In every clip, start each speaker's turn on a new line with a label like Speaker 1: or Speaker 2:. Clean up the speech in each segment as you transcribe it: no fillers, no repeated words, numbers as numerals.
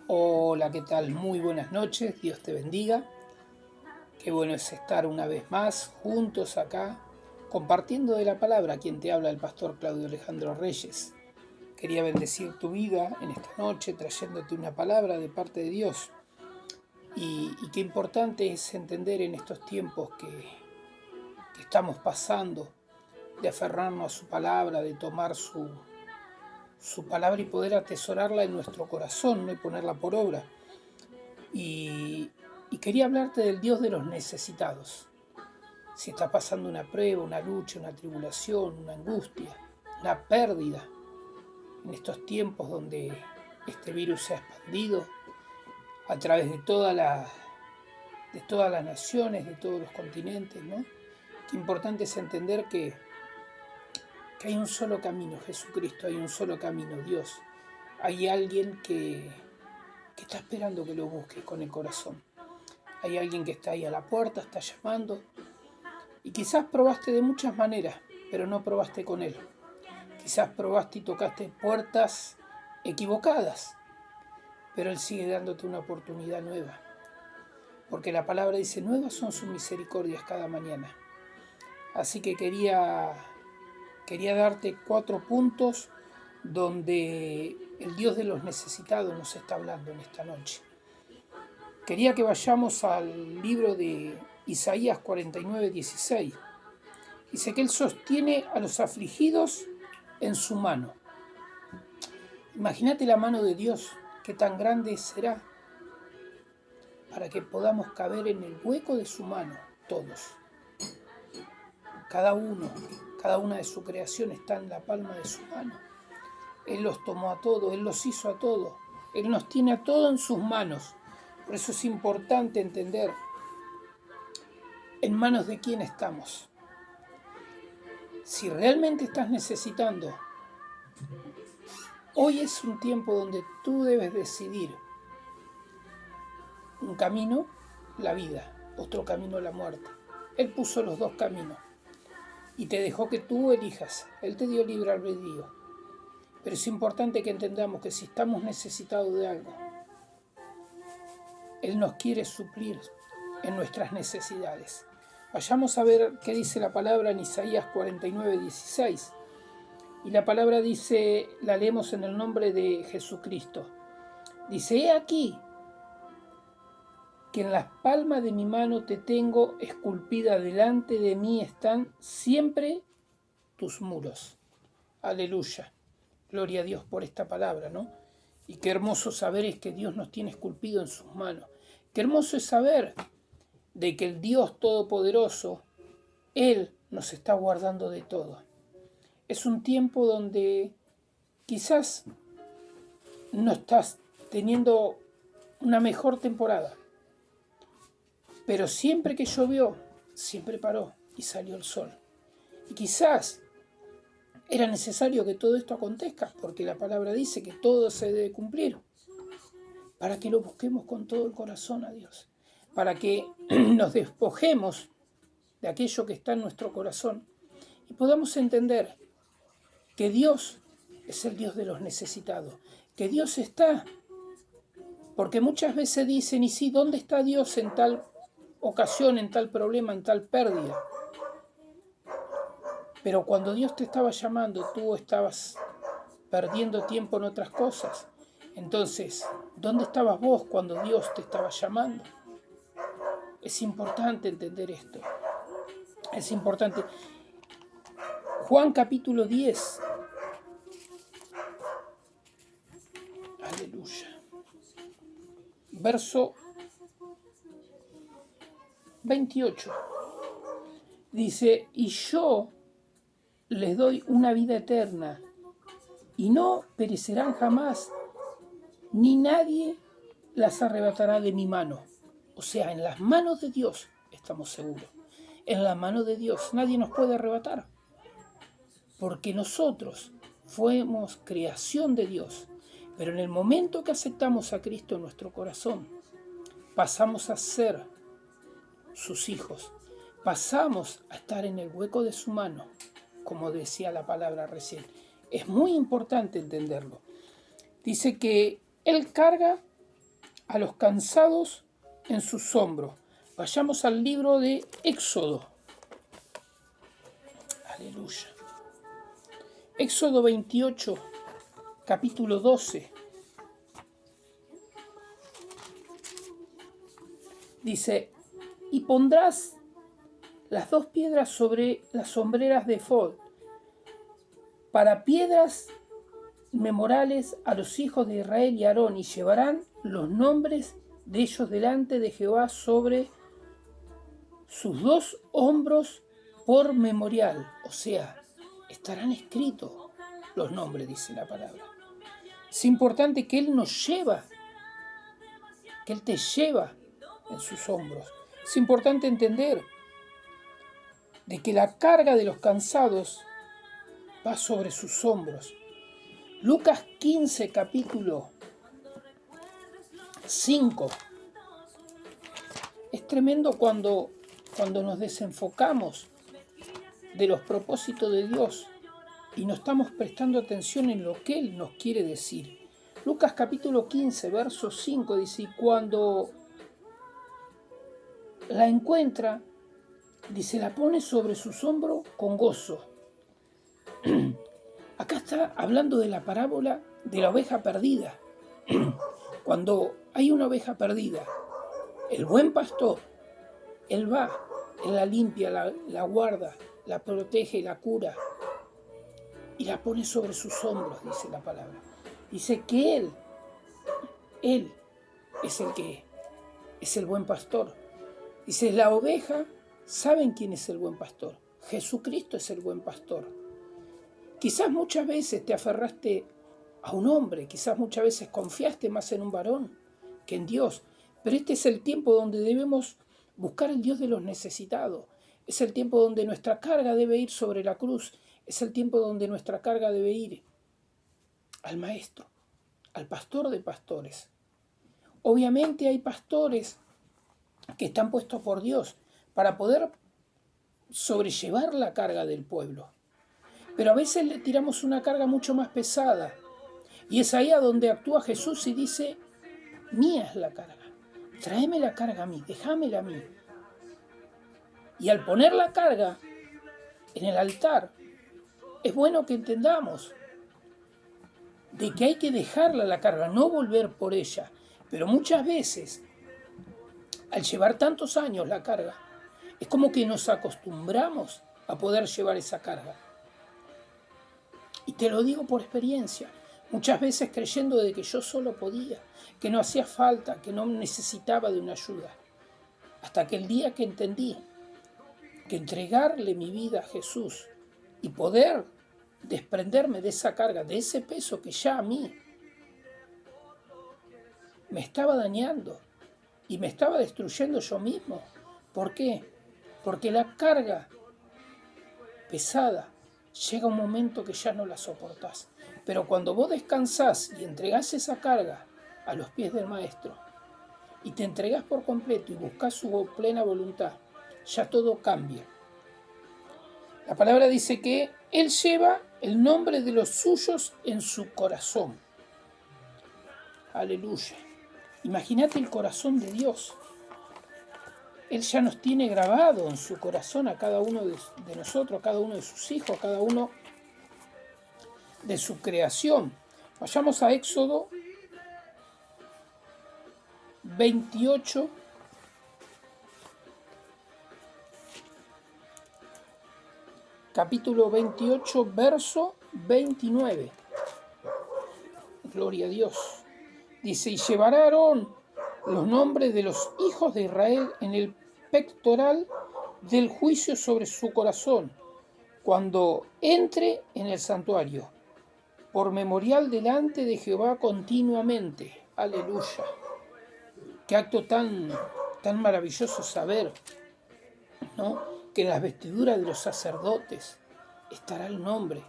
Speaker 1: Hola, ¿qué tal? Muy buenas noches, Dios te bendiga. Qué bueno es estar una vez más juntos acá, compartiendo de la palabra. Quien te habla, el pastor Claudio Alejandro Reyes. Quería bendecir tu vida en esta noche, trayéndote una palabra de parte de Dios. Y qué importante es entender en estos tiempos que estamos pasando, de aferrarnos a su palabra, de tomar su palabra y poder atesorarla en nuestro corazón, ¿no? Y ponerla por obra. Y quería hablarte del Dios de los necesitados. Si estás pasando una prueba, una lucha, una tribulación, una angustia, una pérdida, en estos tiempos donde este virus se ha expandido a través de todas las naciones, de todos los continentes, ¿no? Qué importante es entender que hay un solo camino, Jesucristo, hay un solo camino, Dios. Hay alguien que está esperando que lo busques con el corazón. Hay alguien que está ahí a la puerta, está llamando. Y quizás probaste de muchas maneras, pero no probaste con Él. Quizás probaste y tocaste puertas equivocadas, pero Él sigue dándote una oportunidad nueva. Porque la palabra dice, nuevas son sus misericordias cada mañana. Así que quería darte 4 puntos donde el Dios de los necesitados nos está hablando en esta noche. Quería que vayamos al libro de Isaías 49:16. Dice que Él sostiene a los afligidos en su mano. Imagínate la mano de Dios, qué tan grande será para que podamos caber en el hueco de su mano, todos. Cada una de su creación está en la palma de su mano. Él los tomó a todos, Él los hizo a todos. Él nos tiene a todos en sus manos. Por eso es importante entender en manos de quién estamos. Si realmente estás necesitando, hoy es un tiempo donde tú debes decidir un camino, la vida, otro camino, la muerte. Él puso los 2 caminos y te dejó que tú elijas. Él te dio libre albedrío. Pero es importante que entendamos que si estamos necesitados de algo, Él nos quiere suplir en nuestras necesidades. Vayamos a ver qué dice la palabra en Isaías 49:16. Y la palabra dice, la leemos en el nombre de Jesucristo. Dice, he aquí que en las palmas de mi mano te tengo esculpida, delante de mí están siempre tus muros. Aleluya. Gloria a Dios por esta palabra, ¿no? Y qué hermoso saber es que Dios nos tiene esculpido en sus manos. Qué hermoso es saber de que el Dios Todopoderoso, Él nos está guardando de todo. Es un tiempo donde quizás no estás teniendo una mejor temporada, pero siempre que llovió, siempre paró y salió el sol. Y quizás era necesario que todo esto acontezca, porque la palabra dice que todo se debe cumplir, para que lo busquemos con todo el corazón a Dios, para que nos despojemos de aquello que está en nuestro corazón y podamos entender que Dios es el Dios de los necesitados, que Dios está, porque muchas veces dicen, y sí, ¿dónde está Dios en tal ocasión, en tal problema, en tal pérdida? Pero cuando Dios te estaba llamando, tú estabas perdiendo tiempo en otras cosas. Entonces, ¿dónde estabas vos cuando Dios te estaba llamando? Es importante entender esto. Es importante. Juan capítulo 10. Aleluya. Verso 28. Dice, y yo les doy una vida eterna, y no perecerán jamás, ni nadie las arrebatará de mi mano. O sea, en las manos de Dios estamos seguros. En las manos de Dios nadie nos puede arrebatar, porque nosotros fuimos creación de Dios. Pero en el momento que aceptamos a Cristo en nuestro corazón, pasamos a ser sus hijos. Pasamos a estar en el hueco de su mano, como decía la palabra recién. Es muy importante entenderlo. Dice que Él carga a los cansados en sus hombros. Vayamos al libro de Éxodo. Aleluya. Éxodo 28, capítulo 12. Dice, y pondrás las 2 piedras sobre las sombreras de ephod, para piedras memoriales a los hijos de Israel y Aarón, y llevarán los nombres de ellos delante de Jehová sobre sus 2 hombros por memorial. O sea, estarán escritos los nombres, dice la palabra. Es importante que Él nos lleva, que Él te lleva en sus hombros. Es importante entender de que la carga de los cansados va sobre sus hombros. Lucas 15, capítulo 5. Es tremendo cuando nos desenfocamos de los propósitos de Dios y no estamos prestando atención en lo que Él nos quiere decir. Lucas capítulo 15, verso 5 dice, y cuando la encuentra, dice, la pone sobre sus hombros con gozo. Acá está hablando de la parábola de la oveja perdida. Cuando hay una oveja perdida, el buen pastor, Él va, Él la limpia, la guarda, la protege, la cura y la pone sobre sus hombros, dice la palabra. Dice que Él es el que es el buen pastor. Dice, la oveja, ¿saben quién es el buen pastor? Jesucristo es el buen pastor. Quizás muchas veces te aferraste a un hombre, quizás muchas veces confiaste más en un varón que en Dios, pero este es el tiempo donde debemos buscar el Dios de los necesitados. Es el tiempo donde nuestra carga debe ir sobre la cruz. Es el tiempo donde nuestra carga debe ir al Maestro, al Pastor de pastores. Obviamente hay pastores que están puestos por Dios para poder sobrellevar la carga del pueblo. Pero a veces le tiramos una carga mucho más pesada. Y es ahí a donde actúa Jesús y dice, mía es la carga. Tráeme la carga a mí, déjamela a mí. Y al poner la carga en el altar, es bueno que entendamos de que hay que dejarla la carga, no volver por ella. Pero muchas veces, al llevar tantos años la carga, es como que nos acostumbramos a poder llevar esa carga. Y te lo digo por experiencia, muchas veces creyendo de que yo solo podía, que no hacía falta, que no necesitaba de una ayuda. Hasta que el día que entendí que entregarle mi vida a Jesús y poder desprenderme de esa carga, de ese peso que ya a mí me estaba dañando y me estaba destruyendo yo mismo. ¿Por qué? Porque la carga pesada llega un momento que ya no la soportás. Pero cuando vos descansás y entregás esa carga a los pies del Maestro y te entregás por completo y buscás su plena voluntad, ya todo cambia. La palabra dice que Él lleva el nombre de los suyos en su corazón. Aleluya. Imagínate el corazón de Dios. Él ya nos tiene grabado en su corazón a cada uno de nosotros, a cada uno de sus hijos, a cada uno de su creación. Vayamos a Éxodo 28. Capítulo 28, verso 29. Gloria a Dios. Dice, y llevará Aarón los nombres de los hijos de Israel en el pectoral del juicio sobre su corazón, cuando entre en el santuario, por memorial delante de Jehová continuamente. Aleluya. Qué acto tan maravilloso saber, ¿no? Que en las vestiduras de los sacerdotes estará el nombre.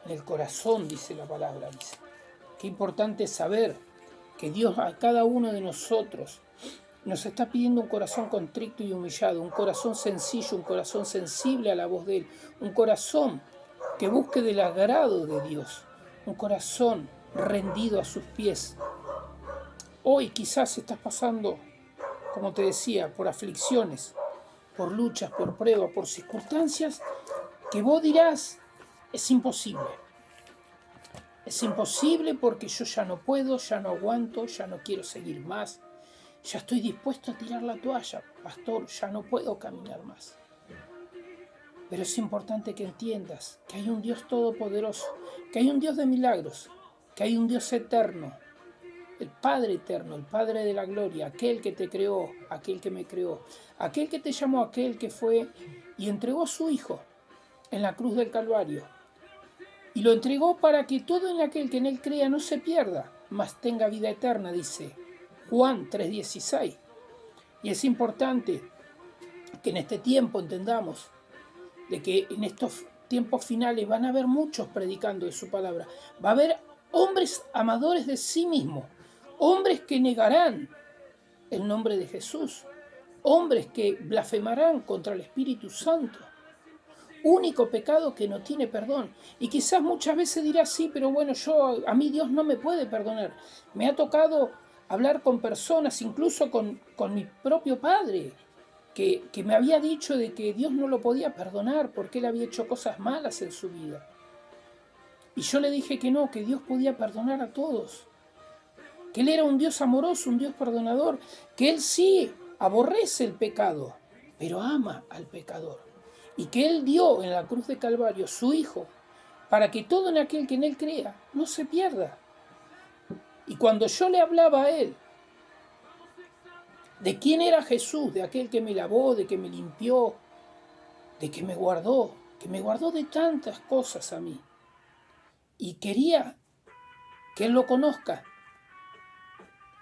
Speaker 1: En el corazón, dice la palabra. Dice. Qué importante es saber que Dios a cada uno de nosotros nos está pidiendo un corazón contrito y humillado, un corazón sencillo, un corazón sensible a la voz de Él, un corazón que busque del agrado de Dios, un corazón rendido a sus pies. Hoy quizás estás pasando, como te decía, por aflicciones, por luchas, por pruebas, por circunstancias que vos dirás, es imposible. Es imposible porque yo ya no puedo, ya no aguanto, ya no quiero seguir más. Ya estoy dispuesto a tirar la toalla, pastor, ya no puedo caminar más. Pero es importante que entiendas que hay un Dios todopoderoso, que hay un Dios de milagros, que hay un Dios eterno, el Padre eterno, el Padre de la gloria, aquel que te creó, aquel que me creó, aquel que te llamó, aquel que fue y entregó a su Hijo en la cruz del Calvario. Y lo entregó para que todo en aquel que en él crea no se pierda, mas tenga vida eterna, dice Juan 3:16. Y es importante que en este tiempo entendamos de que en estos tiempos finales van a haber muchos predicando de su palabra. Va a haber hombres amadores de sí mismos, hombres que negarán el nombre de Jesús, hombres que blasfemarán contra el Espíritu Santo. Único pecado que no tiene perdón. Y quizás muchas veces dirás, sí, pero bueno, a mí Dios no me puede perdonar. Me ha tocado hablar con personas, incluso con mi propio padre, que me había dicho de que Dios no lo podía perdonar porque él había hecho cosas malas en su vida. Y yo le dije que no, que Dios podía perdonar a todos, que Él era un Dios amoroso, un Dios perdonador, que Él sí aborrece el pecado, pero ama al pecador. Y que Él dio en la cruz de Calvario su Hijo, para que todo en aquel que en Él crea no se pierda. Y cuando yo le hablaba a Él, de quién era Jesús, de aquel que me lavó, de que me limpió, de que me guardó de tantas cosas a mí, y quería que Él lo conozca,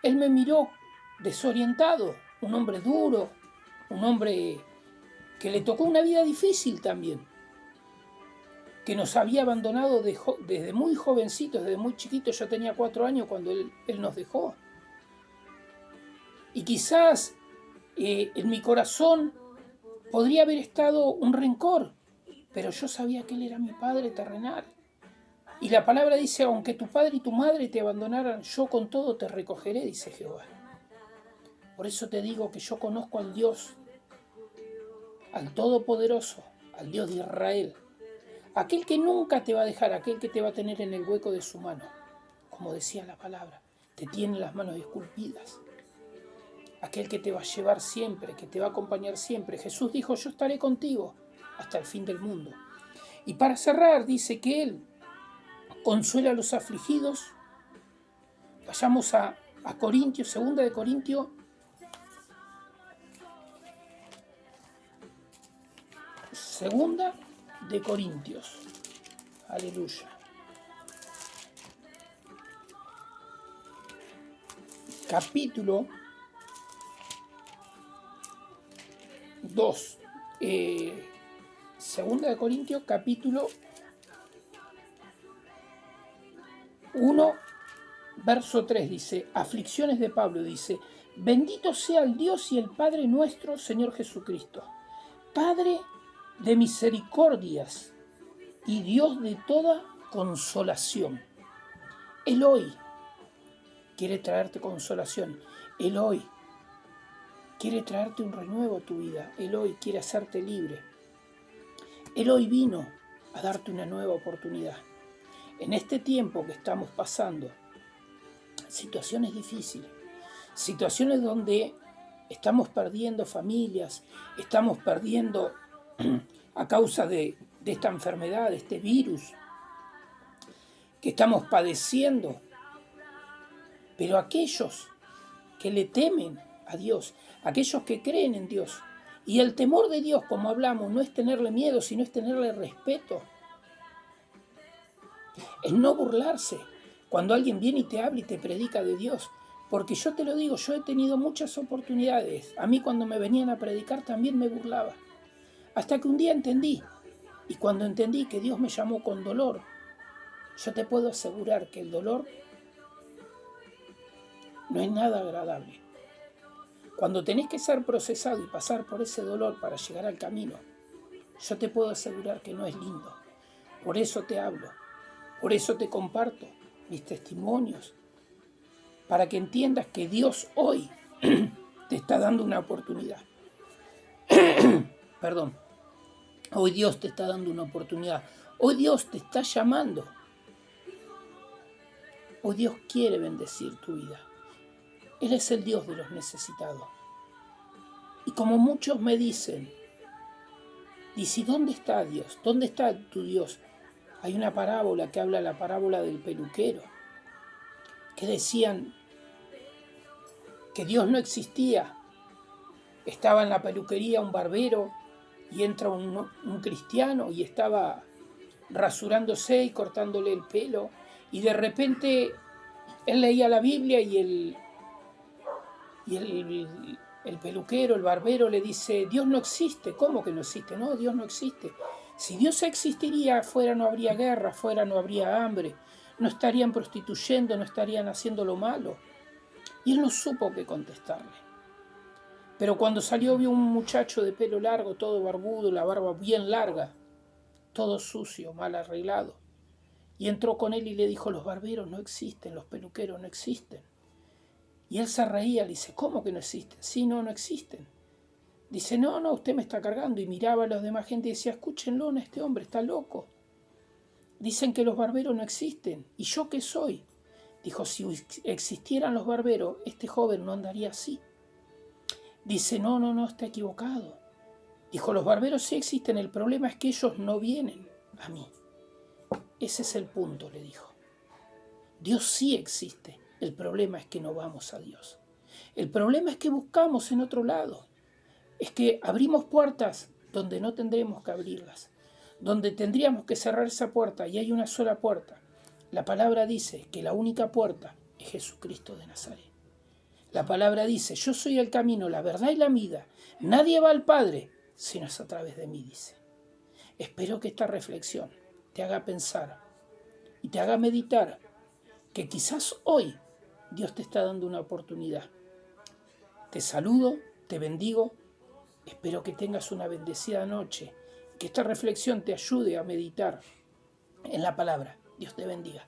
Speaker 1: Él me miró desorientado, un hombre duro, un hombre que le tocó una vida difícil también, que nos había abandonado desde muy jovencitos, desde muy chiquitos. Yo tenía 4 años cuando él nos dejó. Y quizás en mi corazón podría haber estado un rencor, pero yo sabía que Él era mi Padre terrenal. Y la palabra dice, aunque tu padre y tu madre te abandonaran, yo con todo te recogeré, dice Jehová. Por eso te digo que yo conozco al Dios, al Todopoderoso, al Dios de Israel, aquel que nunca te va a dejar, aquel que te va a tener en el hueco de su mano. Como decía la palabra, te tiene las manos esculpidas. Aquel que te va a llevar siempre, que te va a acompañar siempre. Jesús dijo, yo estaré contigo hasta el fin del mundo. Y para cerrar, dice que Él consuela a los afligidos. Vayamos a Corintios, 2 de Corintios. Segunda de Corintios. Aleluya. Capítulo 2. Segunda de Corintios, capítulo 1, verso 3, dice, aflicciones de Pablo, dice, bendito sea el Dios y el Padre nuestro, Señor Jesucristo, Padre de misericordias y Dios de toda consolación. Él hoy quiere traerte consolación. Él hoy quiere traerte un renuevo a tu vida. Él hoy quiere hacerte libre. Él hoy vino a darte una nueva oportunidad. En este tiempo que estamos pasando, situaciones difíciles, situaciones donde estamos perdiendo familias, estamos perdiendo a causa de esta enfermedad, de este virus, que estamos padeciendo. Pero aquellos que le temen a Dios, aquellos que creen en Dios, y el temor de Dios, como hablamos, no es tenerle miedo, sino es tenerle respeto. Es no burlarse cuando alguien viene y te habla y te predica de Dios. Porque yo te lo digo, yo he tenido muchas oportunidades. A mí cuando me venían a predicar también me burlaba. Hasta que un día entendí. Y cuando entendí que Dios me llamó con dolor, yo te puedo asegurar que el dolor no es nada agradable. Cuando tenés que ser procesado y pasar por ese dolor para llegar al camino, yo te puedo asegurar que no es lindo. Por eso te hablo, por eso te comparto mis testimonios, para que entiendas que Dios hoy te está dando una oportunidad. Perdón. Hoy Dios te está dando una oportunidad. Hoy Dios te está llamando. Hoy Dios quiere bendecir tu vida. Él es el Dios de los necesitados. Y como muchos me dicen, dice, ¿dónde está Dios? ¿Dónde está tu Dios? Hay una parábola que habla, la parábola del peluquero, que decían que Dios no existía. Estaba en la peluquería un barbero y entra un cristiano y estaba rasurándose y cortándole el pelo, y de repente él leía la Biblia y el peluquero, el barbero le dice, Dios no existe. ¿Cómo que no existe? No, Dios no existe. Si Dios existiría, afuera no habría guerra, afuera no habría hambre, no estarían prostituyendo, no estarían haciendo lo malo. Y él no supo qué contestarle. Pero cuando salió vio un muchacho de pelo largo, todo barbudo, la barba bien larga, todo sucio, mal arreglado. Y entró con él y le dijo, los barberos no existen, los peluqueros no existen. Y él se reía, le dice, ¿cómo que no existen? Sí, no existen. Dice, no, usted me está cargando. Y miraba a los demás gente y decía, escúchenlo, este hombre está loco. Dicen que los barberos no existen. ¿Y yo qué soy? Dijo, si existieran los barberos, este joven no andaría así. Dice, no, está equivocado. Dijo, los barberos sí existen, el problema es que ellos no vienen a mí. Ese es el punto, le dijo. Dios sí existe, el problema es que no vamos a Dios. El problema es que buscamos en otro lado. Es que abrimos puertas donde no tendremos que abrirlas, donde tendríamos que cerrar esa puerta, y hay una sola puerta. La palabra dice que la única puerta es Jesucristo de Nazaret. La palabra dice, yo soy el camino, la verdad y la vida. Nadie va al Padre si no es a través de mí, dice. Espero que esta reflexión te haga pensar y te haga meditar que quizás hoy Dios te está dando una oportunidad. Te saludo, te bendigo, espero que tengas una bendecida noche, que esta reflexión te ayude a meditar en la palabra. Dios te bendiga.